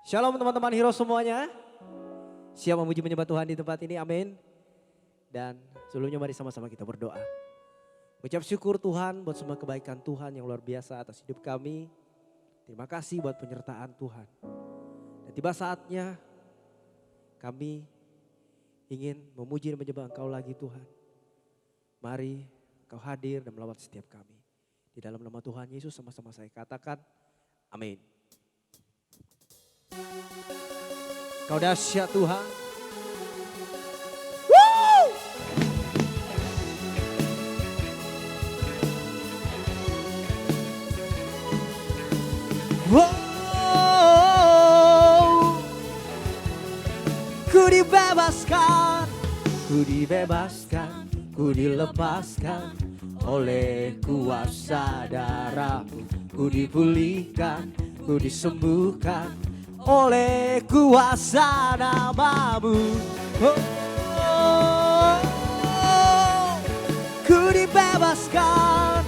Shalom teman-teman hero semuanya. Siap memuji menyembah Tuhan di tempat ini, amin. Dan sebelumnya mari sama-sama kita berdoa. Ucap syukur Tuhan buat semua kebaikan Tuhan yang luar biasa atas hidup kami. Terima kasih buat penyertaan Tuhan. Dan tiba saatnya kami ingin memuji dan menyembah Engkau lagi Tuhan. Mari Engkau hadir dan melawat setiap kami. Di dalam nama Tuhan Yesus sama-sama saya katakan, amin. Kau dahsyat Tuhan. Woo! Wow. Ku dibebaskan, ku dibebaskan, ku dilepaskan oleh kuasa darah-Mu. Ku dipulihkan, ku disembuhkan oleh kuasa nama-Mu. Ku dibebaskan,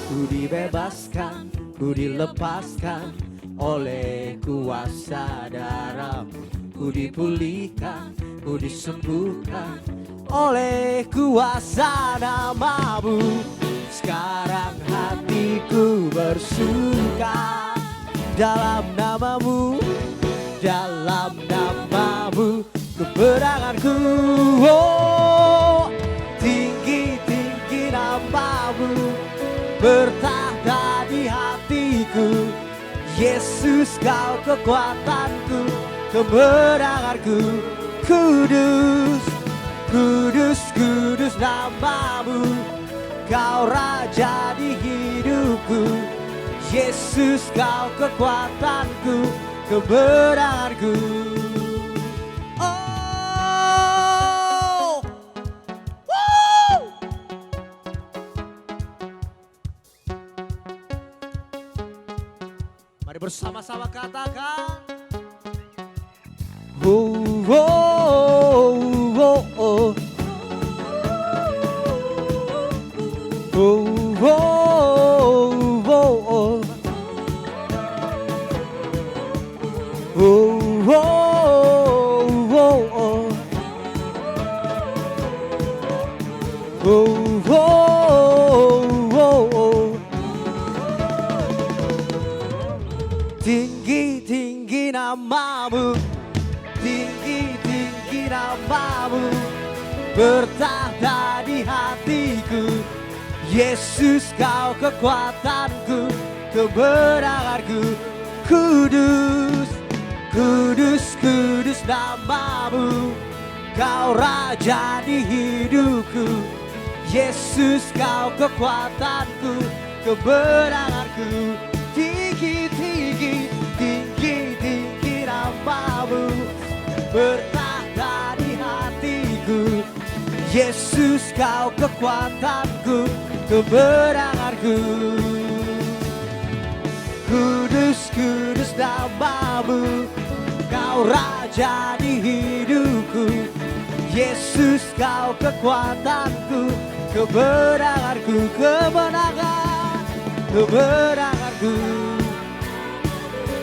ku dibebaskan, ku dilepaskan oleh kuasa darah-Mu. Ku dipulihkan, ku disembuhkan oleh kuasa nama-Mu. Sekarang hatiku bersuka dalam nama-Mu, dalam nama-Mu kebenaranku. Oh, tinggi-tinggi nama-Mu bertahta di hatiku. Yesus kau kekuatanku, kebenaranku. Kudus, kudus, kudus nama-Mu, kau raja di hidupku. Yesus kau kekuatanku, kebenaranku. Oh, woo! Mari bersama-sama katakan. Oh, oh, oh, oh. Oh, oh, oh, oh. Oh, oh, oh, oh. Oh, oh, oh, oh. Tinggi-tinggi nama-Mu, tinggi-tinggi nama-Mu bertahta di hatiku. Yesus kau kekuatanku, kebenaranku. Kudus, kudus, kudus nama-Mu, kau raja di hidupku. Yesus kau kekuatanku, kebenaranku. Tinggi-tinggi, tinggi-tinggi nama-Mu bertahta di hatiku. Yesus kau kekuatanku, kebenaranku. Kudus, kudus nama-Mu, kau raja di hidupku. Yesus kau kekuatanku, kebenaranku, kemenangan, kebenaranku,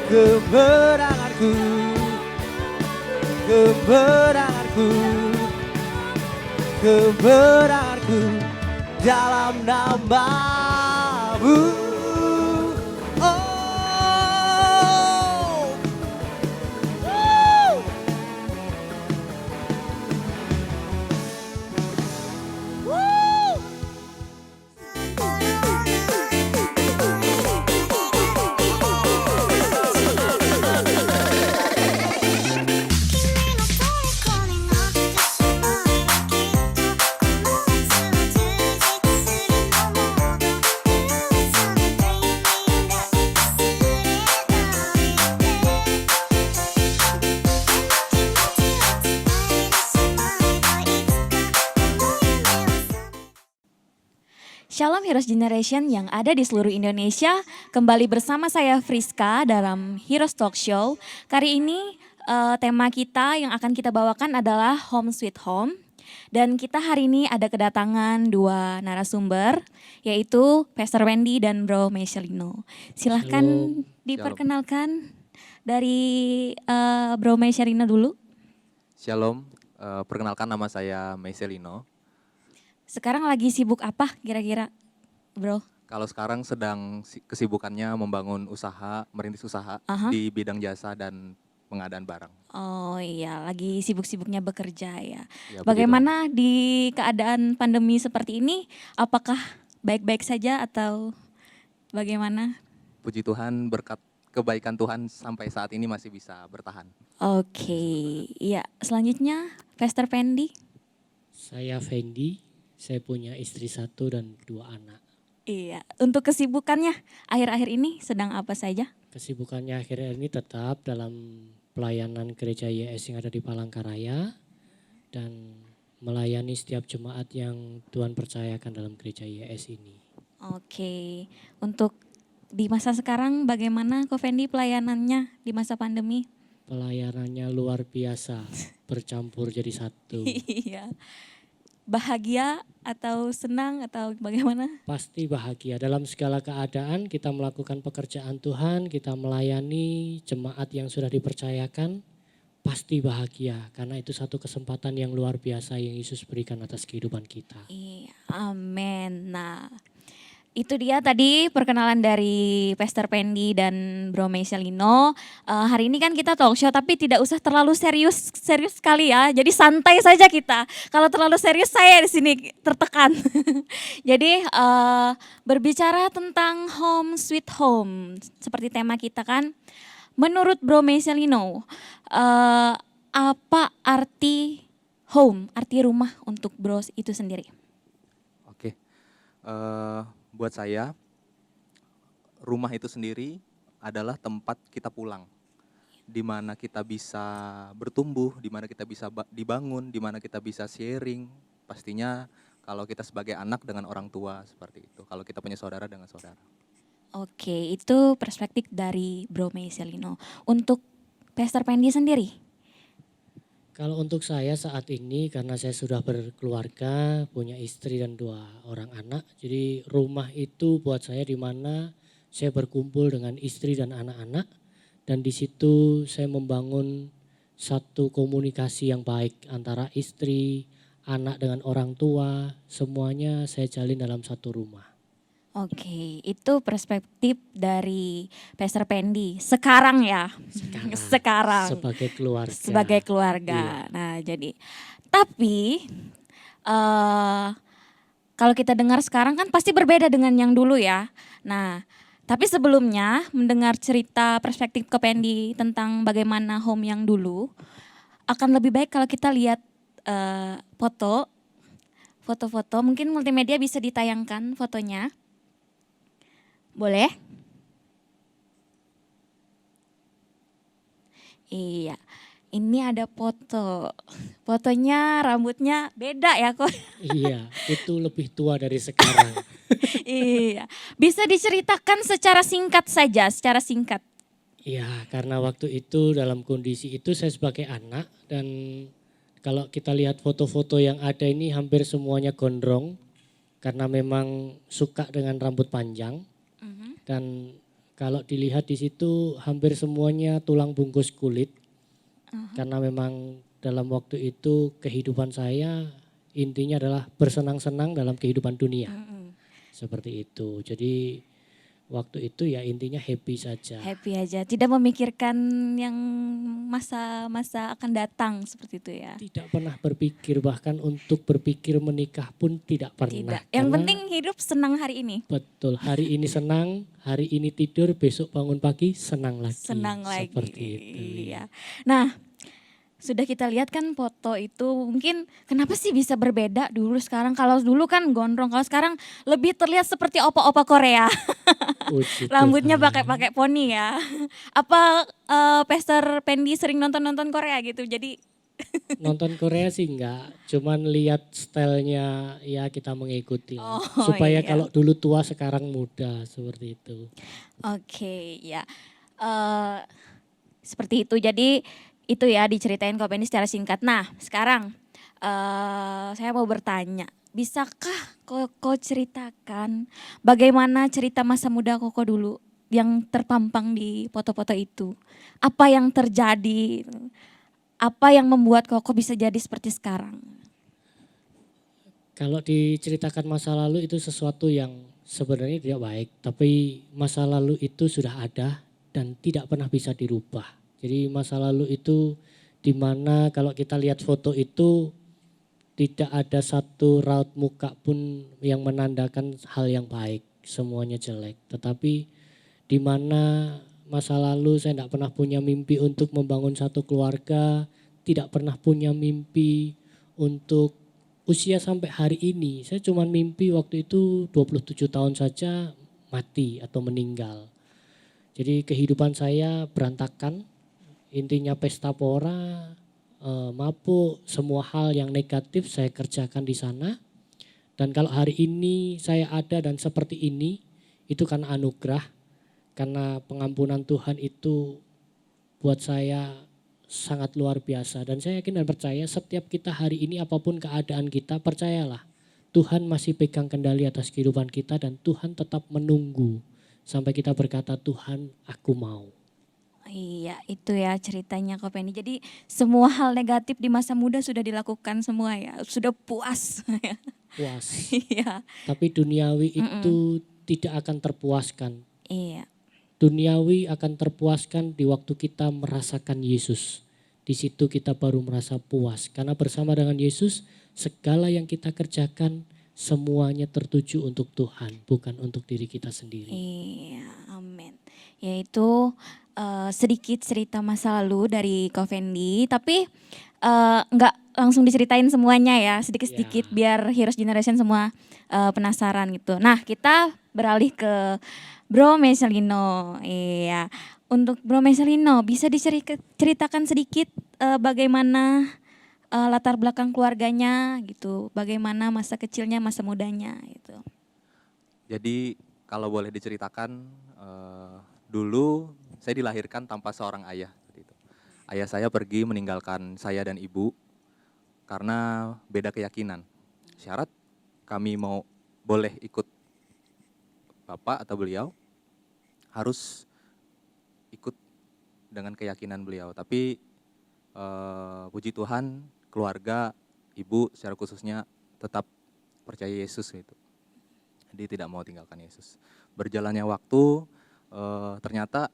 kebenaranku, kebenaranku, kebenaranku dalam nama-Mu. Oh. Shalom Heroes Generation yang ada di seluruh Indonesia. Kembali bersama saya Friska dalam Heroes Talk Show. Kali ini tema kita yang akan kita bawakan adalah Home Sweet Home. Dan kita hari ini ada kedatangan dua narasumber, yaitu Pastor Wendy dan Bro Michelino. Silahkan Shalom. diperkenalkan. dari Bro Mesyarina dulu. Shalom, perkenalkan nama saya Meiselino. Sekarang lagi sibuk apa kira-kira, Bro? Kalau sekarang sedang kesibukannya membangun usaha, merintis usaha Aha. di bidang jasa dan pengadaan barang. Oh iya, lagi sibuk-sibuknya bekerja ya. Ya, begitu. Bagaimana di keadaan pandemi seperti ini? Apakah baik-baik saja atau bagaimana? Puji Tuhan, berkat kebaikan Tuhan sampai saat ini masih bisa bertahan. Oke, iya. Selanjutnya, Pastor Fendi. Saya Fendi, saya punya istri 1 dan 2 anak. Iya, untuk kesibukannya akhir-akhir ini sedang apa saja? Kesibukannya akhirnya ini tetap dalam pelayanan gereja YS yang ada di Palangkaraya dan melayani setiap jemaat yang Tuhan percayakan dalam gereja YS ini. Oke, untuk di masa sekarang bagaimana Ko Fendi pelayanannya di masa pandemi? Pelayanannya luar biasa, bercampur jadi satu. Iya. Bahagia atau senang atau bagaimana? Pasti bahagia dalam segala keadaan kita melakukan pekerjaan Tuhan, kita melayani jemaat yang sudah dipercayakan, pasti bahagia karena itu satu kesempatan yang luar biasa yang Yesus berikan atas kehidupan kita. Iya, amin. Nah, itu dia tadi perkenalan dari Pastor Pendi dan Bro Mesyalino. Hari ini kan kita talk show tapi tidak usah terlalu serius sekali ya. Jadi santai saja kita. Kalau terlalu serius saya di sini tertekan. Jadi berbicara tentang home sweet home seperti tema kita kan. Menurut Bro Mesyalino, apa arti home, arti rumah untuk Bro itu sendiri? Oke, buat saya, rumah itu sendiri adalah tempat kita pulang. Di mana kita bisa bertumbuh, di mana kita bisa dibangun, di mana kita bisa sharing. Pastinya kalau kita sebagai anak dengan orang tua seperti itu. Kalau kita punya saudara dengan saudara. Oke, itu perspektif dari Bro Mesyalino. Untuk Pastor Pendi sendiri? Kalau untuk saya saat ini karena saya sudah berkeluarga, punya istri dan 2 orang anak. Jadi rumah itu buat saya di mana saya berkumpul dengan istri dan anak-anak. Dan di situ saya membangun satu komunikasi yang baik antara istri, anak dengan orang tua. Semuanya saya jalin dalam satu rumah. Oke, itu perspektif dari Pastor Pendi. Sekarang ya? Sekarang. Sebagai keluarga. Sebagai keluarga. Iya. Nah jadi, tapi kalau kita dengar sekarang kan pasti berbeda dengan yang dulu ya. Nah, tapi sebelumnya mendengar cerita perspektif Ko Pendi tentang bagaimana home yang dulu, akan lebih baik kalau kita lihat foto-foto, mungkin multimedia bisa ditayangkan fotonya. Boleh? Iya, ini ada foto. Fotonya rambutnya beda ya kok. Iya, itu lebih tua dari sekarang. Iya, bisa diceritakan secara singkat saja, secara singkat. Iya, karena waktu itu dalam kondisi itu saya sebagai anak dan kalau kita lihat foto-foto yang ada ini hampir semuanya gondrong karena memang suka dengan rambut panjang. Dan kalau dilihat di situ hampir semuanya tulang bungkus kulit. Karena memang dalam waktu itu kehidupan saya intinya adalah bersenang-senang dalam kehidupan dunia. Seperti itu. Jadi waktu itu ya intinya happy saja. Happy aja, tidak memikirkan yang masa-masa akan datang seperti itu ya. Tidak pernah berpikir, bahkan untuk berpikir menikah pun tidak pernah. Tidak, yang Karena penting hidup senang hari ini. betul, hari ini senang, hari ini tidur, besok bangun pagi senang lagi. Senang lagi. Seperti itu. Iya. Nah, sudah kita lihat kan foto itu mungkin kenapa sih bisa berbeda dulu sekarang. Kalau dulu kan gondrong, kalau sekarang lebih terlihat seperti opa-opa Korea. Puji Rambutnya Tuhan. pakai poni ya. Apa Pastor Pendi sering nonton Korea gitu. Jadi Nonton Korea sih enggak, cuman lihat stylenya ya kita mengikuti lah. Oh, Supaya iya. kalau dulu tua sekarang muda seperti itu. oke ya. Seperti itu. Jadi itu ya diceritain Ko Pendi secara singkat. Nah, sekarang saya mau bertanya, bisakah Koko ceritakan bagaimana cerita masa muda Koko dulu? yang terpampang di foto-foto itu? Apa yang terjadi? Apa yang membuat Koko bisa jadi seperti sekarang? Kalau diceritakan masa lalu itu sesuatu yang sebenarnya tidak baik, tapi masa lalu itu sudah ada dan tidak pernah bisa dirubah. Jadi masa lalu itu di mana kalau kita lihat foto itu tidak ada satu raut muka pun yang menandakan hal yang baik, semuanya jelek. Tetapi di mana masa lalu saya tidak pernah punya mimpi untuk membangun satu keluarga, tidak pernah punya mimpi untuk usia sampai hari ini. Saya cuma mimpi waktu itu 27 tahun saja mati atau meninggal. Jadi kehidupan saya berantakan, intinya pesta pora, mabuk, semua hal yang negatif saya kerjakan di sana. Dan kalau hari ini saya ada dan seperti ini, itu karena anugerah, karena pengampunan Tuhan itu buat saya sangat luar biasa. Dan saya yakin dan percaya setiap kita hari ini apapun keadaan kita, percayalah Tuhan masih pegang kendali atas kehidupan kita dan Tuhan tetap menunggu sampai kita berkata, Tuhan aku mau. Iya, itu ya ceritanya Kak Penny. Jadi semua hal negatif di masa muda sudah dilakukan semua ya, sudah puas. Puas. Iya, Tapi duniawi itu tidak akan terpuaskan. iya, Duniawi akan terpuaskan di waktu kita merasakan Yesus. Di situ kita baru merasa puas. Karena bersama dengan Yesus, segala yang kita kerjakan semuanya tertuju untuk Tuhan, bukan untuk diri kita sendiri. iya, amin. Yaitu sedikit cerita masa lalu dari Kak Fendi, tapi nggak langsung diceritain semuanya ya, sedikit-sedikit Ya. biar Heroes Generation semua penasaran gitu. Nah, kita beralih ke Bro Meselino. Iya. Untuk Bro Meselino, bisa diceritakan sedikit bagaimana latar belakang keluarganya gitu, bagaimana masa kecilnya, masa mudanya gitu. Jadi kalau boleh diceritakan, dulu saya dilahirkan tanpa seorang ayah. Seperti itu. Ayah saya pergi meninggalkan saya dan ibu karena beda keyakinan. Syarat kami boleh ikut bapak atau beliau harus ikut dengan keyakinan beliau. Tapi puji Tuhan keluarga ibu secara khususnya tetap percaya Yesus gitu. Jadi tidak mau tinggalkan Yesus. Berjalannya waktu ternyata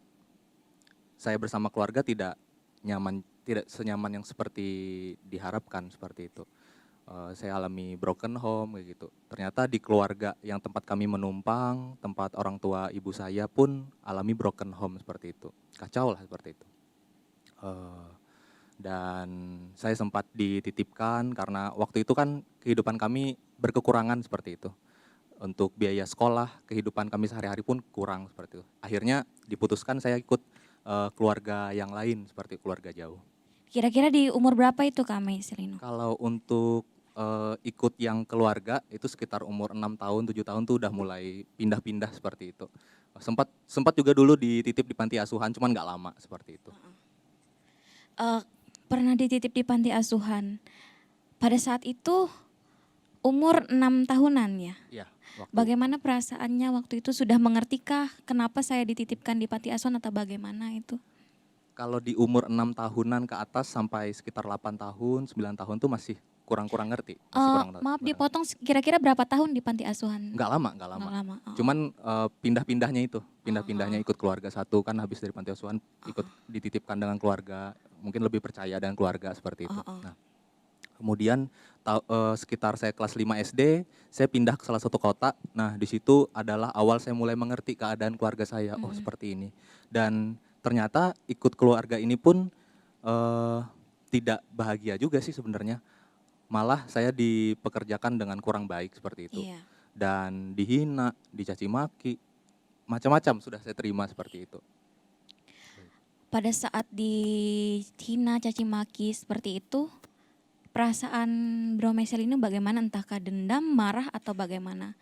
saya bersama keluarga tidak senyaman yang seperti diharapkan seperti itu. Saya alami broken home kayak gitu. Ternyata di keluarga yang tempat kami menumpang, tempat orang tua ibu saya pun alami broken home seperti itu. Kacau lah seperti itu. Dan saya sempat dititipkan karena waktu itu kan kehidupan kami berkekurangan seperti itu. Untuk biaya sekolah, kehidupan kami sehari-hari pun kurang seperti itu. Akhirnya diputuskan saya ikut keluarga yang lain seperti keluarga jauh. Kira-kira di umur berapa itu Kak Meselino? Kalau untuk ikut yang keluarga itu sekitar umur 6 tahun, 7 tahun tuh udah mulai pindah-pindah seperti itu. Sempat juga dulu dititip di panti asuhan, cuman nggak lama seperti itu. Pernah dititip di panti asuhan. Pada saat itu umur 6 tahunan ya. Iya, Bagaimana perasaannya waktu itu, sudah mengertikah kenapa saya dititipkan di panti asuhan atau bagaimana itu? kalau di umur 6 tahunan ke atas sampai sekitar 8 tahun, 9 tahun tuh masih kurang ngerti. Masih Maaf dipotong, kira-kira berapa tahun di panti asuhan? Nggak lama. Nggak lama. Oh. Cuman pindah-pindahnya itu, pindah-pindahnya ikut keluarga satu kan habis dari panti asuhan ikut dititipkan dengan keluarga, mungkin lebih percaya dengan keluarga seperti itu. Nah, kemudian sekitar saya kelas 5 SD, saya pindah ke salah satu kota. Nah, di situ adalah awal saya mulai mengerti keadaan keluarga saya. Oh, seperti ini. Dan ternyata ikut keluarga ini pun tidak bahagia juga sih sebenarnya. Malah saya dipekerjakan dengan kurang baik seperti itu. Iya. Dan dihina, dicaci maki, macam-macam sudah saya terima seperti itu. Pada saat dihina, caci maki seperti itu, perasaan Bro Meselino bagaimana? Entahkah dendam, marah atau bagaimana?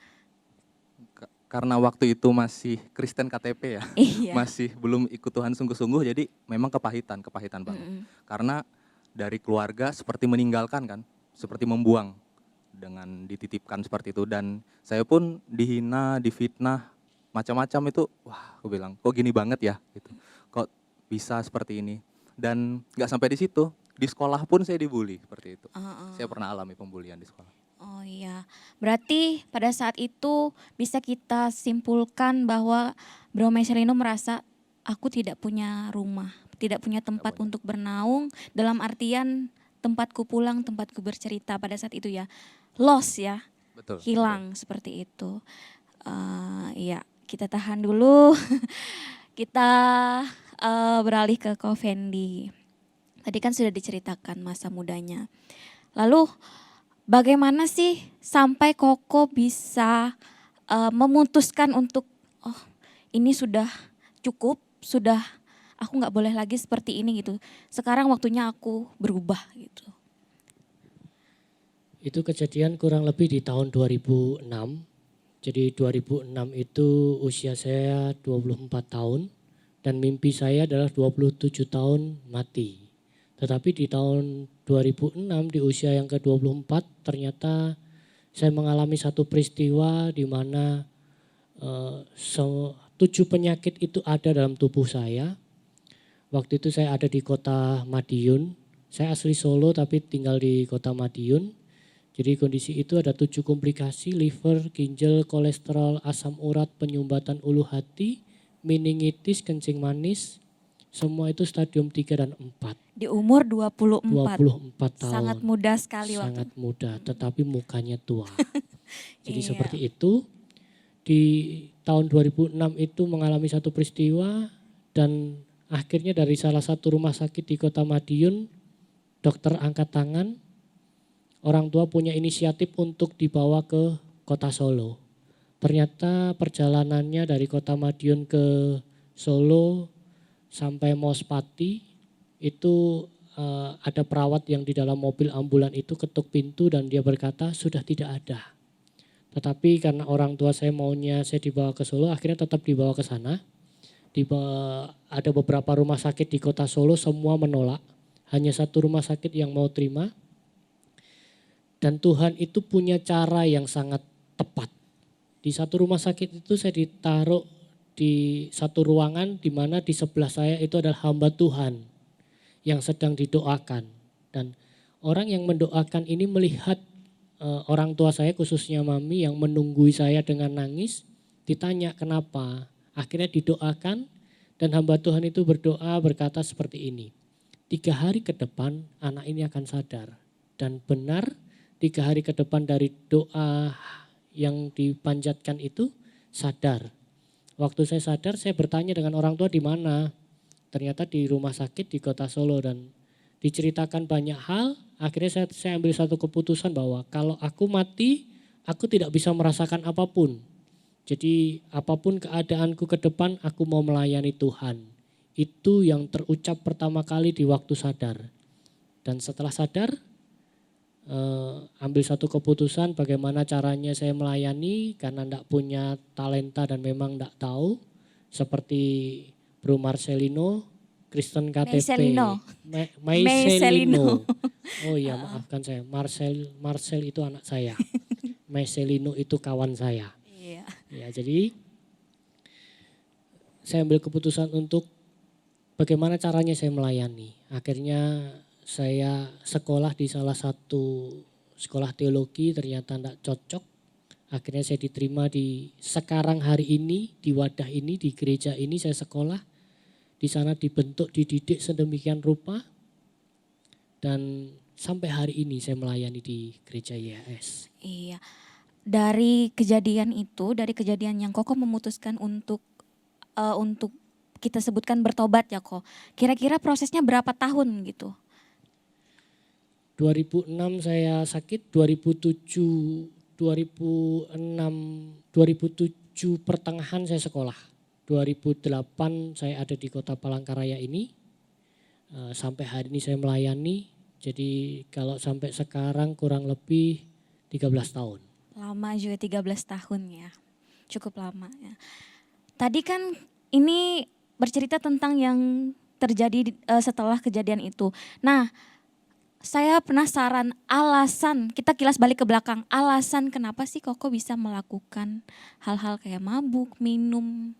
Karena waktu itu masih Kristen KTP ya, Iya. masih belum ikut Tuhan sungguh-sungguh, jadi memang kepahitan banget. Karena dari keluarga seperti meninggalkan kan, seperti membuang dengan dititipkan seperti itu. Dan saya pun dihina, difitnah macam-macam itu, wah aku bilang kok gini banget ya gitu, kok bisa seperti ini. Dan nggak sampai di situ, di sekolah pun saya dibully seperti itu. Saya Heeh. pernah alami pembulian di sekolah. Oh iya, berarti pada saat itu bisa kita simpulkan bahwa Bro Marcelino merasa aku tidak punya rumah, tidak punya Nggak tempat punya. untuk bernaung, dalam artian tempatku pulang, tempatku bercerita pada saat itu ya. Lost ya, Betul. hilang seperti itu. Iya, kita tahan dulu. Kita beralih ke Ko Fendi. Tadi kan sudah diceritakan masa mudanya. Lalu bagaimana sih sampai Koko bisa memutuskan untuk oh ini sudah cukup, sudah aku nggak boleh lagi seperti ini gitu. Sekarang waktunya aku berubah gitu. Itu kejadian kurang lebih di tahun 2006. Jadi 2006 itu usia saya 24 tahun dan mimpi saya adalah 27 tahun mati. Tetapi di tahun 2006 di usia yang ke-24 ternyata saya mengalami satu peristiwa di mana 7 penyakit itu ada dalam tubuh saya. Waktu itu saya ada di kota Madiun. Saya asli Solo tapi tinggal di kota Madiun. Jadi kondisi itu ada 7 komplikasi, liver, ginjal, kolesterol, asam urat, penyumbatan ulu hati, meningitis, kencing manis. Semua itu stadium 3 dan 4. Di umur 24. 24 tahun. Sangat muda sekali waktu. Sangat muda, tetapi mukanya tua. Jadi Iya. seperti itu. Di tahun 2006 itu mengalami satu peristiwa dan akhirnya dari salah satu rumah sakit di kota Madiun, dokter angkat tangan, orang tua punya inisiatif untuk dibawa ke kota Solo. Ternyata perjalanannya dari kota Madiun ke Solo sampai Mospati itu ada perawat yang di dalam mobil ambulan itu ketuk pintu dan dia berkata sudah tidak ada. Tetapi karena orang tua saya maunya saya dibawa ke Solo, akhirnya tetap dibawa ke sana. Ada beberapa rumah sakit di kota Solo, semua menolak. Hanya satu rumah sakit yang mau terima. Dan Tuhan itu punya cara yang sangat tepat. Di satu rumah sakit itu saya ditaruh di satu ruangan di mana di sebelah saya itu adalah hamba Tuhan yang sedang didoakan. Dan orang yang mendoakan ini melihat orang tua saya khususnya mami yang menunggui saya dengan nangis, ditanya kenapa. Akhirnya didoakan dan hamba Tuhan itu berdoa berkata seperti ini. 3 hari ke depan anak ini akan sadar. Dan benar 3 hari ke depan dari doa yang dipanjatkan itu sadar. Waktu saya sadar saya bertanya dengan orang tua di mana. Ternyata di rumah sakit di kota Solo dan diceritakan banyak hal. Akhirnya saya ambil satu keputusan bahwa kalau aku mati, aku tidak bisa merasakan apapun. Jadi apapun keadaanku ke depan, aku mau melayani Tuhan. Itu yang terucap pertama kali di waktu sadar. Dan setelah sadar, ambil satu keputusan bagaimana caranya saya melayani karena tidak punya talenta dan memang tidak tahu. Seperti Bro Marcelino, Kristen KTP. Marcelino. Oh iya maafkan saya, Marcel itu anak saya. Marcelino itu kawan saya. Iya. Ya jadi saya ambil keputusan untuk bagaimana caranya saya melayani. Akhirnya saya sekolah di salah satu sekolah teologi ternyata tidak cocok. Akhirnya saya diterima di sekarang hari ini, di wadah ini, di gereja ini saya sekolah. Di sana dibentuk, dididik sedemikian rupa. Dan sampai hari ini saya melayani di gereja YHS. Iya. Dari kejadian itu, dari kejadian yang Koko memutuskan untuk kita sebutkan bertobat ya Ko. Kira-kira prosesnya berapa tahun gitu? 2006 saya sakit, 2007 pertengahan saya sekolah. 2008 saya ada di kota Palangkaraya ini. Sampai hari ini saya melayani. Jadi kalau sampai sekarang kurang lebih 13 tahun. Lama juga 13 tahun ya. Cukup lama ya. Tadi kan ini bercerita tentang yang terjadi setelah kejadian itu. Nah, saya penasaran alasan, kita kilas balik ke belakang, alasan kenapa sih Koko bisa melakukan hal-hal kayak mabuk, minum,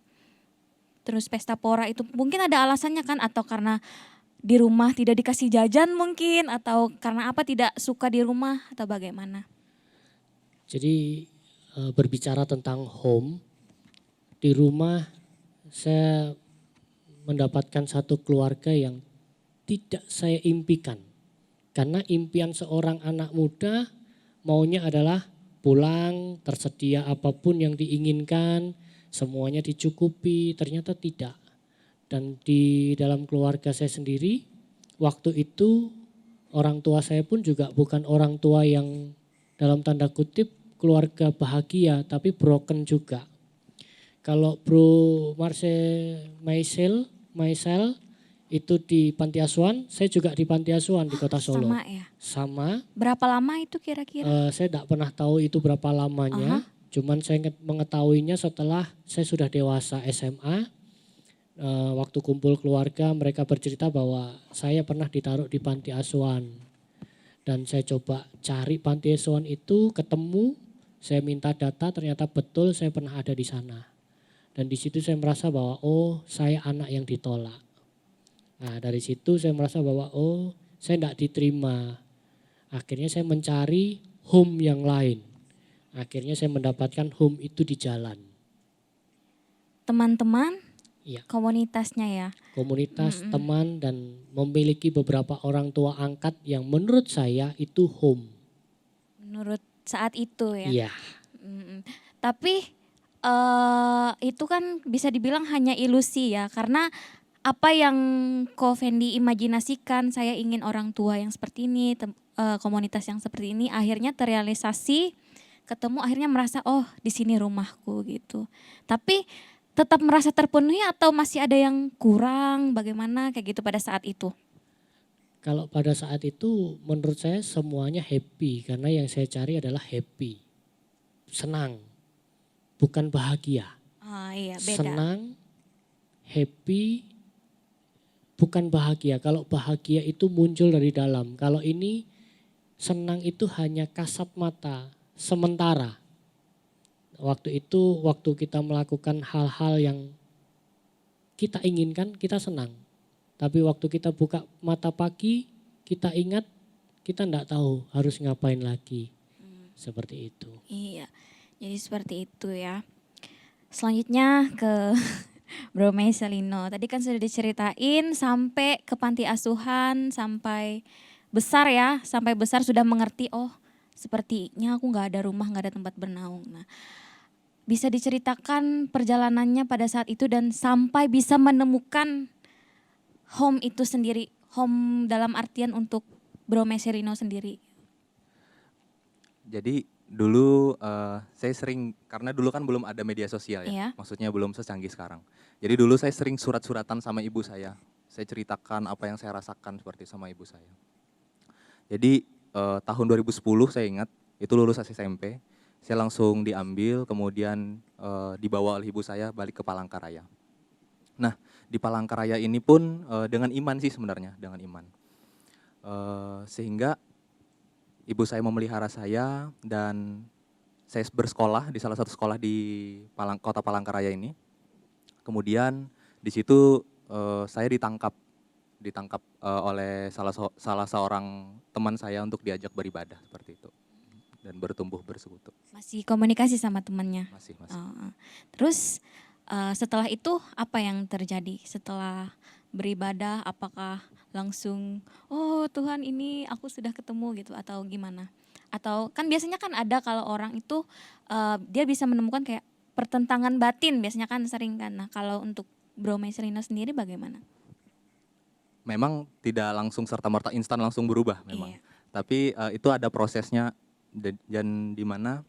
terus pesta pora itu mungkin ada alasannya kan, atau karena di rumah tidak dikasih jajan mungkin, atau karena apa tidak suka di rumah atau bagaimana? Jadi berbicara tentang home, di rumah saya mendapatkan satu keluarga yang tidak saya impikan. Karena impian seorang anak muda maunya adalah pulang, tersedia apapun yang diinginkan, semuanya dicukupi, ternyata tidak. Dan di dalam keluarga saya sendiri, waktu itu orang tua saya pun juga bukan orang tua yang dalam tanda kutip keluarga bahagia, tapi broken juga. Kalau Bro Maisel itu di panti asuhan, saya juga di panti asuhan di Kota Solo. Sama ya. Sama. Berapa lama itu kira-kira? Saya tidak pernah tahu itu berapa lamanya. Cuman saya mengetahuinya setelah saya sudah dewasa SMA. Waktu kumpul keluarga mereka bercerita bahwa saya pernah ditaruh di panti asuhan. Dan saya coba cari panti asuhan itu, ketemu. Saya minta data, ternyata betul saya pernah ada di sana. Dan di situ saya merasa bahwa oh saya anak yang ditolak. Nah dari situ saya merasa bahwa oh saya tidak diterima. Akhirnya saya mencari home yang lain. Akhirnya saya mendapatkan home itu di jalan. Teman-teman, Iya. komunitasnya ya. Komunitas, teman, dan memiliki beberapa orang tua angkat yang menurut saya itu home. Menurut saat itu ya. Iya. Tapi itu kan bisa dibilang hanya ilusi ya, karena apa yang Ko Fendi imajinasikan, saya ingin orang tua yang seperti ini, komunitas yang seperti ini, akhirnya terrealisasi, ketemu akhirnya merasa oh di sini rumahku gitu. Tapi tetap merasa terpenuhi atau masih ada yang kurang, bagaimana kayak gitu pada saat itu? Kalau pada saat itu menurut saya semuanya happy karena yang saya cari adalah happy. Senang, bukan bahagia. Iya beda. Senang, happy, bukan bahagia. Kalau bahagia itu muncul dari dalam. Kalau ini senang itu hanya kasat mata, sementara. Waktu itu, waktu kita melakukan hal-hal yang kita inginkan, kita senang. Tapi waktu kita buka mata pagi, kita ingat, kita enggak tahu harus ngapain lagi. Seperti itu. Iya, jadi seperti itu ya. Selanjutnya ke Bro Meiselino. Tadi kan sudah diceritain sampai ke panti asuhan, sampai besar ya, sampai besar sudah mengerti oh sepertinya aku nggak ada rumah, nggak ada tempat bernaung. Nah, bisa diceritakan perjalanannya pada saat itu dan sampai bisa menemukan home itu sendiri, home dalam artian untuk Bro Meiselino sendiri. Jadi dulu saya sering, karena dulu kan belum ada media sosial ya, Iya. maksudnya belum secanggih sekarang. Jadi dulu saya sering surat-suratan sama ibu saya ceritakan apa yang saya rasakan seperti sama ibu saya. Jadi tahun 2010 saya ingat, itu lulus SMP, saya langsung diambil, kemudian dibawa oleh ibu saya balik ke Palangkaraya. Nah di Palangkaraya ini pun dengan iman sih sebenarnya, dengan iman. Sehingga ibu saya memelihara saya dan saya bersekolah di salah satu sekolah di kota Palangkaraya ini. Kemudian di situ saya ditangkap oleh salah seorang teman saya untuk diajak beribadah seperti itu dan bertumbuh bersekutu. Masih komunikasi sama temannya? Masih. Terus setelah itu apa yang terjadi setelah beribadah? Apakah langsung oh Tuhan ini aku sudah ketemu gitu atau gimana? Atau kan biasanya kan ada kalau orang itu dia bisa menemukan kayak pertentangan batin biasanya kan sering kan. Nah kalau untuk Bro Meiselino sendiri bagaimana? Memang tidak langsung serta-merta instan langsung berubah memang. Iya. Tapi itu ada prosesnya dan di mana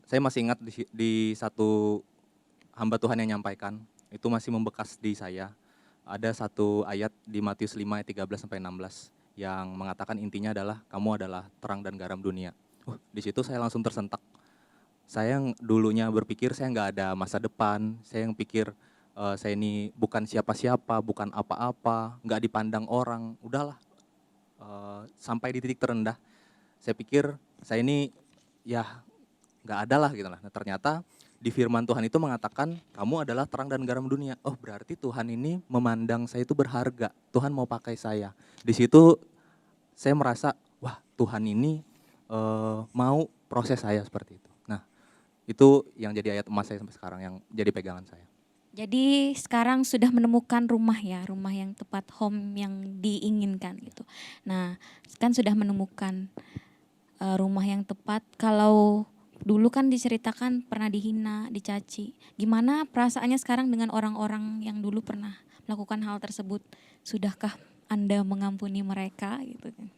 saya masih ingat di satu hamba Tuhan yang nyampaikan, itu masih membekas di saya. Ada satu ayat di Matius 5 ayat 13 sampai 16 yang mengatakan intinya adalah kamu adalah terang dan garam dunia. Di situ saya langsung tersentak. Saya yang dulunya berpikir saya nggak ada masa depan, saya yang pikir saya ini bukan siapa-siapa, bukan apa-apa, nggak dipandang orang. Udahlah, sampai di titik terendah. Saya pikir saya ini ya nggak ada lah gitu lah. Nah, ternyata di firman Tuhan itu mengatakan kamu adalah terang dan garam dunia. Oh, berarti Tuhan ini memandang saya itu berharga. Tuhan mau pakai saya. Di situ saya merasa wah Tuhan ini mau proses saya seperti itu. Nah, itu yang jadi ayat emas saya sampai sekarang, yang jadi pegangan saya. Jadi sekarang sudah menemukan rumah ya, rumah yang tepat, home yang diinginkan gitu. Nah, kan sudah menemukan rumah yang tepat. Kalau dulu kan diceritakan pernah dihina, dicaci. Gimana perasaannya sekarang dengan orang-orang yang dulu pernah melakukan hal tersebut? Sudahkah Anda mengampuni mereka gitu kan?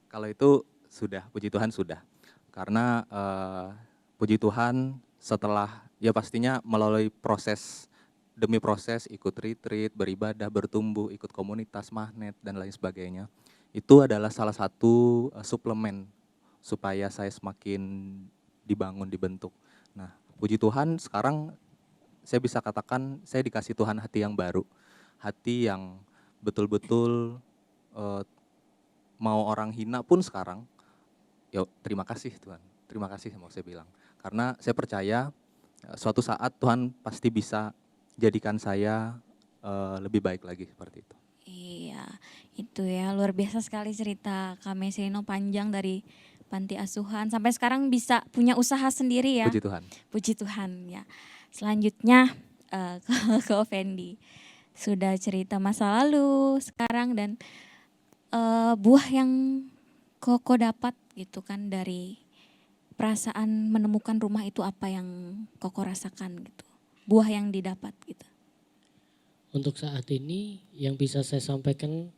Kalau itu sudah, puji Tuhan sudah. Karena puji Tuhan setelah ya pastinya melalui proses demi proses, ikut retreat, beribadah, bertumbuh, ikut komunitas, magnet dan lain sebagainya. Itu adalah salah satu suplemen supaya saya semakin dibangun, dibentuk. Nah, puji Tuhan sekarang saya bisa katakan saya dikasih Tuhan hati yang baru. Hati yang betul-betul mau orang hina pun sekarang, ya terima kasih Tuhan. Terima kasih mau saya bilang. Karena saya percaya suatu saat Tuhan pasti bisa jadikan saya lebih baik lagi seperti itu. Iya, itu ya luar biasa sekali cerita Kak Meselino, panjang dari panti asuhan sampai sekarang bisa punya usaha sendiri ya. Puji Tuhan. Puji Tuhan ya. Selanjutnya ke Fendi. Sudah cerita masa lalu sekarang dan buah yang Koko dapat gitu kan dari perasaan menemukan rumah itu, apa yang Koko rasakan gitu. Buah yang didapat gitu. Untuk saat ini yang bisa saya sampaikan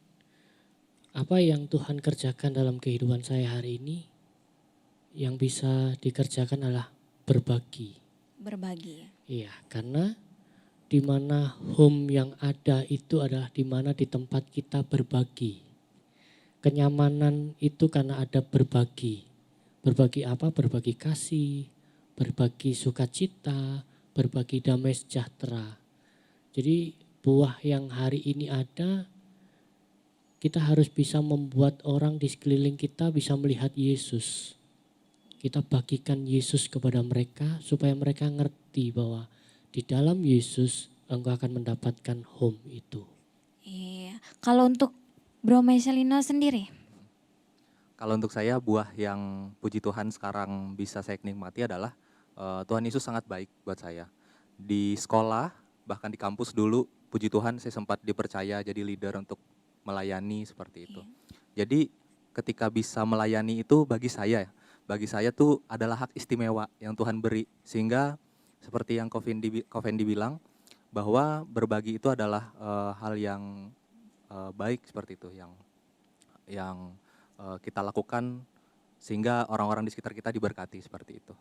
apa yang Tuhan kerjakan dalam kehidupan saya hari ini, yang bisa dikerjakan adalah berbagi. Berbagi ya. Iya, karena di mana home yang ada itu adalah di mana di tempat kita berbagi. Kenyamanan itu karena ada berbagi. Berbagi apa? Berbagi kasih, berbagi sukacita, berbagi damai sejahtera. Jadi buah yang hari ini ada, kita harus bisa membuat orang di sekeliling kita bisa melihat Yesus. Kita bagikan Yesus kepada mereka supaya mereka ngerti bahwa di dalam Yesus engkau akan mendapatkan home itu. Iya. Kalau untuk Bro Meselino sendiri? Kalau untuk saya buah yang puji Tuhan sekarang bisa saya nikmati adalah Tuhan Yesus sangat baik buat saya. Di sekolah, bahkan di kampus dulu, puji Tuhan saya sempat dipercaya jadi leader untuk melayani seperti itu. Jadi ketika bisa melayani itu bagi saya tuh adalah hak istimewa yang Tuhan beri. Sehingga seperti yang Kovendi bilang, bahwa berbagi itu adalah hal yang baik seperti itu, yang kita lakukan sehingga orang-orang di sekitar kita diberkati seperti itu.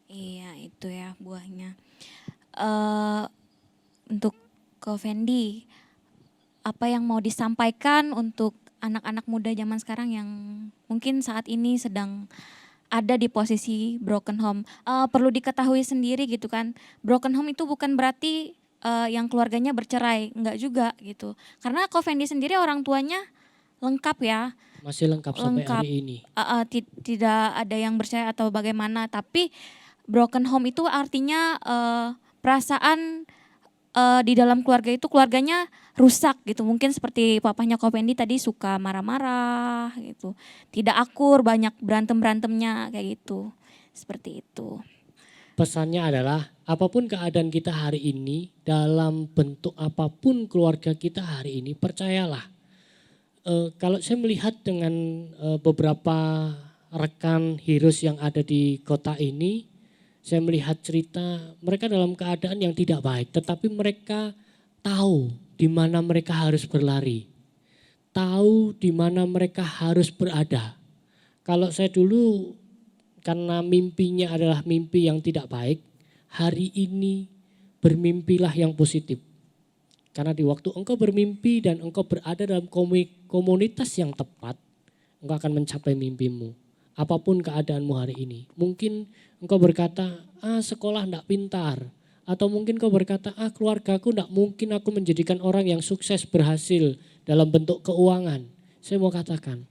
Iya, itu ya buahnya. Untuk Ko Fendi, apa yang mau disampaikan untuk anak-anak muda zaman sekarang yang mungkin saat ini sedang ada di posisi broken home? Perlu diketahui sendiri gitu kan, broken home itu bukan berarti yang keluarganya bercerai, enggak juga gitu. Karena Ko Fendi sendiri orang tuanya lengkap ya. Masih lengkap sampai Lengkap. hari ini. Tidak ada yang bercerai atau bagaimana, tapi broken home itu artinya perasaan di dalam keluarga itu keluarganya rusak gitu. Mungkin seperti papahnya Ko Fendi tadi suka marah-marah gitu. Tidak akur, banyak berantem-berantemnya kayak gitu. Seperti itu. Pesannya adalah apapun keadaan kita hari ini, dalam bentuk apapun keluarga kita hari ini, percayalah. Kalau saya melihat dengan beberapa rekan Heroes yang ada di kota ini, saya melihat cerita mereka dalam keadaan yang tidak baik, tetapi mereka tahu di mana mereka harus berlari, tahu di mana mereka harus berada. Kalau saya dulu karena mimpinya adalah mimpi yang tidak baik, hari ini bermimpilah yang positif. Karena di waktu engkau bermimpi dan engkau berada dalam komunitas yang tepat, engkau akan mencapai mimpimu. Apapun keadaanmu hari ini. Mungkin engkau berkata, sekolah enggak pintar. Atau mungkin engkau berkata, keluargaku enggak mungkin aku menjadikan orang yang sukses berhasil dalam bentuk keuangan. Saya mau katakan,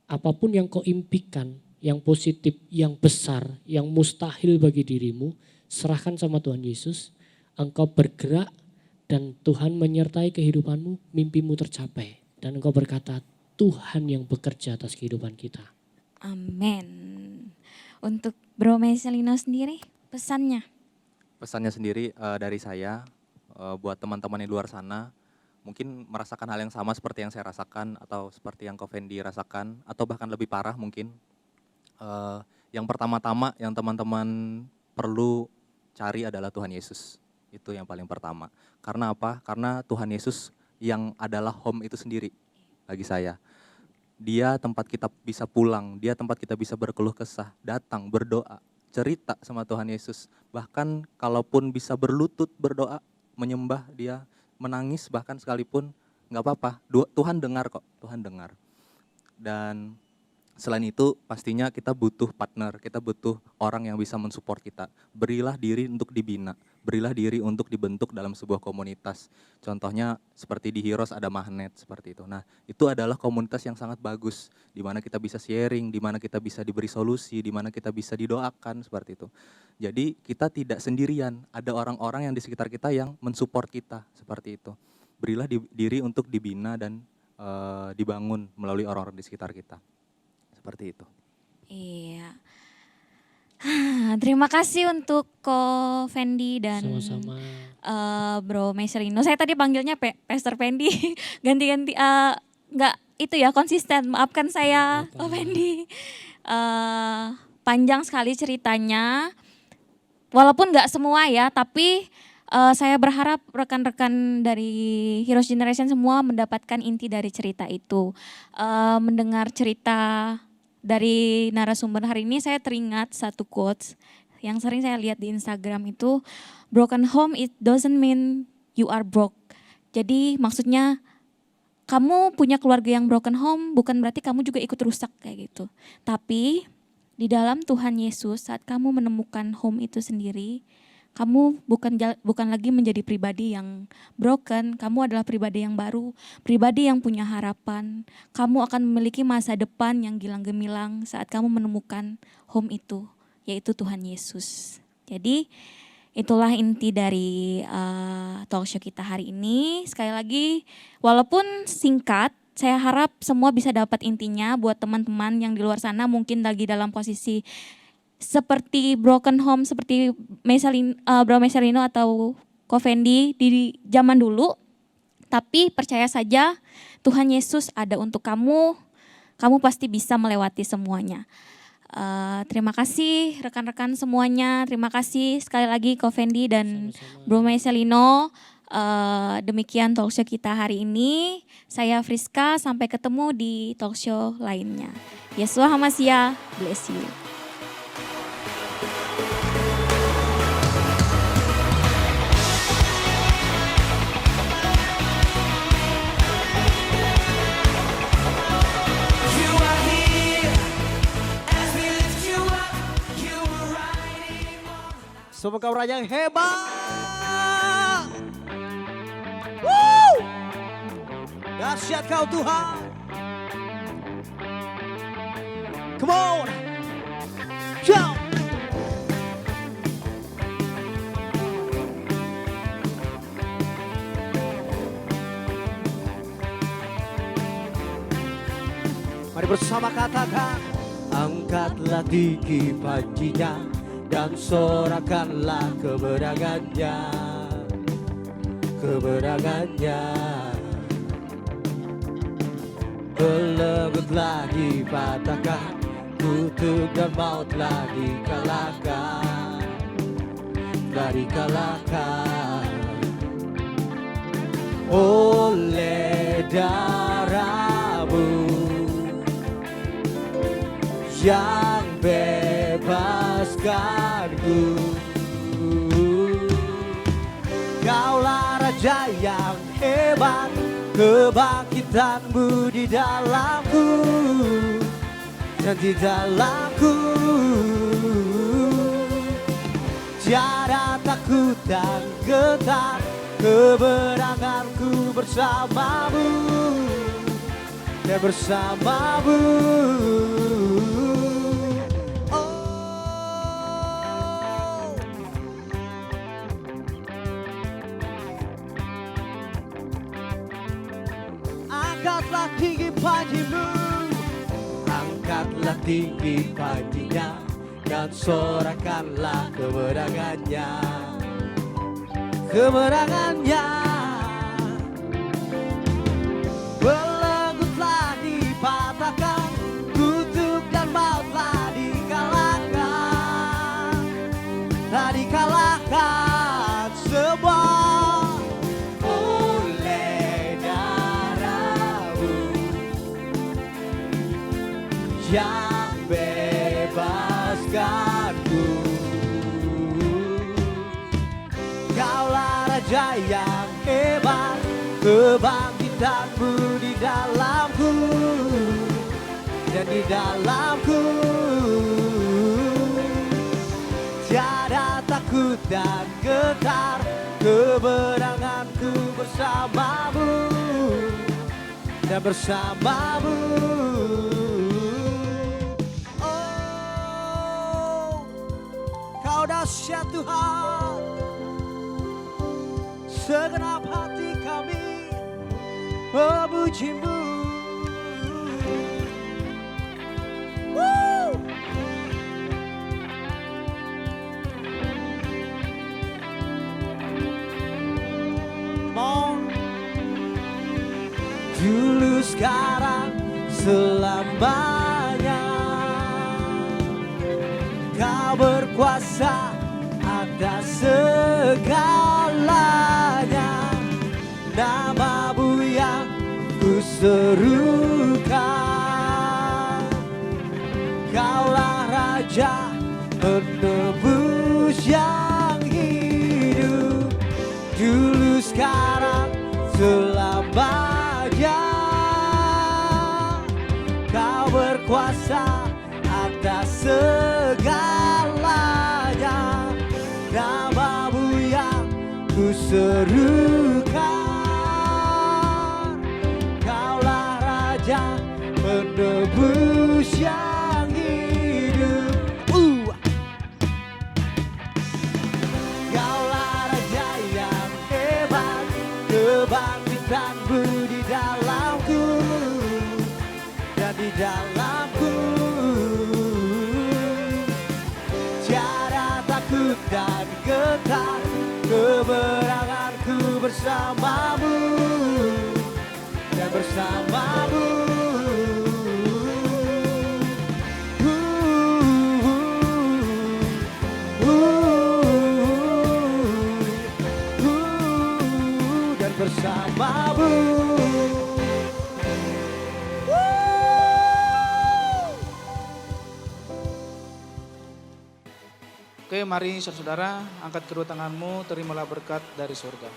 apapun yang kau impikan, yang positif, yang besar, yang mustahil bagi dirimu, serahkan sama Tuhan Yesus, engkau bergerak dan Tuhan menyertai kehidupanmu, mimpimu tercapai. Dan engkau berkata, Tuhan yang bekerja atas kehidupan kita. Amin. Untuk Bro Meselino sendiri pesannya? Pesannya sendiri dari saya, buat teman-teman di luar sana, mungkin merasakan hal yang sama seperti yang saya rasakan, atau seperti yang Ko Fendi rasakan, atau bahkan lebih parah mungkin. Yang pertama-tama yang teman-teman perlu cari adalah Tuhan Yesus. Itu yang paling pertama. Karena apa? Karena Tuhan Yesus yang adalah home itu sendiri bagi saya. Dia tempat kita bisa pulang, dia tempat kita bisa berkeluh kesah, datang, berdoa, cerita sama Tuhan Yesus. Bahkan kalaupun bisa berlutut berdoa, menyembah dia, menangis bahkan sekalipun, nggak apa-apa. Tuhan dengar kok, Tuhan dengar. Dan selain itu pastinya kita butuh partner, kita butuh orang yang bisa mensupport kita. Berilah diri untuk dibina, berilah diri untuk dibentuk dalam sebuah komunitas. Contohnya seperti di Heroes ada magnet seperti itu. Nah itu adalah komunitas yang sangat bagus, di mana kita bisa sharing, di mana kita bisa diberi solusi, di mana kita bisa didoakan seperti itu. Jadi kita tidak sendirian, ada orang-orang yang di sekitar kita yang mensupport kita seperti itu. Berilah diri untuk dibina dan dibangun melalui orang-orang di sekitar kita. Seperti itu. Iya. Terima kasih untuk Ko Fendi dan Sama-sama. Bro Meselino. Saya tadi panggilnya Pastor Fendi, ganti-ganti. Nggak itu ya konsisten. Maafkan saya, Ko Fendi. Panjang sekali ceritanya. Walaupun nggak semua ya, tapi saya berharap rekan-rekan dari Heroes Generation semua mendapatkan inti dari cerita itu. Mendengar cerita dari narasumber hari ini, saya teringat satu quotes yang sering saya lihat di Instagram itu, broken home it doesn't mean you are broke. Jadi maksudnya kamu punya keluarga yang broken home bukan berarti kamu juga ikut rusak kayak gitu. Tapi di dalam Tuhan Yesus saat kamu menemukan home itu sendiri, kamu bukan lagi menjadi pribadi yang broken, kamu adalah pribadi yang baru, pribadi yang punya harapan. Kamu akan memiliki masa depan yang gilang gemilang saat kamu menemukan home itu, yaitu Tuhan Yesus. Jadi itulah inti dari talk show kita hari ini. Sekali lagi, walaupun singkat, saya harap semua bisa dapat intinya buat teman-teman yang di luar sana mungkin lagi dalam posisi seperti broken home, seperti Bro Meselino atau Ko Fendi di zaman dulu. Tapi percaya saja Tuhan Yesus ada untuk kamu, kamu pasti bisa melewati semuanya. Terima kasih rekan-rekan semuanya, terima kasih sekali lagi Ko Fendi dan Sama-sama. Bro Meselino. Demikian talk show kita hari ini. Saya Friska, sampai ketemu di talk show lainnya. Yesua Hamashiach, bless you. Semoga orang yang hebat. Woo! Dahsyat kau Tuhan. Come on. Jump. Mari bersama katakan, angkatlah tinggi pancinya dan sorakanlah kebenarannya, kebenarannya. Belenggu dipatahkan, kutuk dan maut telah dikalahkan, telah dikalahkan oleh darah-Mu yang bebaskanku. Kaulah Raja yang hebat, kebangkitan-Mu di dalamku dan di dalamku. Tiada takut dan getar, kebenaran-Ku bersama-Mu dan bersamamu. Angkatlah tinggi panjimu, angkatlah tinggi panjinya, dan sorakanlah kemenangannya, kemenangannya. Belenggu telah dipatahkan, kutuk dan maut telah dikalahkan, telah dikalahkan semua oleh darah-Mu yang bebaskanku. Kaulah Raja yang hebat, kebangkitan-Mu di dalamku dan di dalamku. Tiada takut dan getar, kemenanganku bersama-Mu dan bersama-Mu. Oh, Kau dahsyat Tuhan, segenap hati kami memuji-Mu. Woo! Mau dulu sekarang selamanya Kau berkuasa atas segalanya. Nama-Mu yang ku serukan, Kaulah Raja penebus yang hidup, dulu sekarang selamanya. Kau berkuasa atas segalanya. Nama-Mu yang ku serukan, Kaulah Raja penebus yang hidup. Kaulah Raja yang hebat, kebangkitan-Mu di dalamku dan di dalamku. Tiada takut dan getar, kemenanganku bersama-Mu dan bersama-Mu. Dan bersama-Mu. Oke, mari saudara-saudara, angkat kedua tanganmu, terimalah berkat dari surga.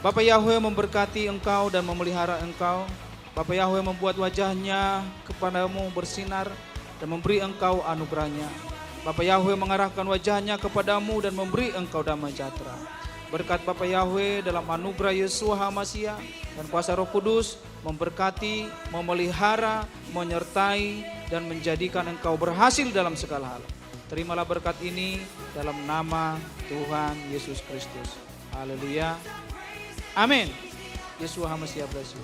Bapa Yahweh memberkati engkau dan memelihara engkau. Bapa Yahweh membuat wajahnya kepadamu bersinar dan memberi engkau anugerahnya. Bapa Yahweh mengarahkan wajahnya kepadamu dan memberi engkau damai sejahtera. Berkat Bapa Yahweh dalam anugerah Yeshua HaMasiah dan kuasa Roh Kudus memberkati, memelihara, menyertai, dan menjadikan engkau berhasil dalam segala hal. Terimalah berkat ini dalam nama Tuhan Yesus Kristus. Haleluya. Amin. Yeshua HaMasiah bless you.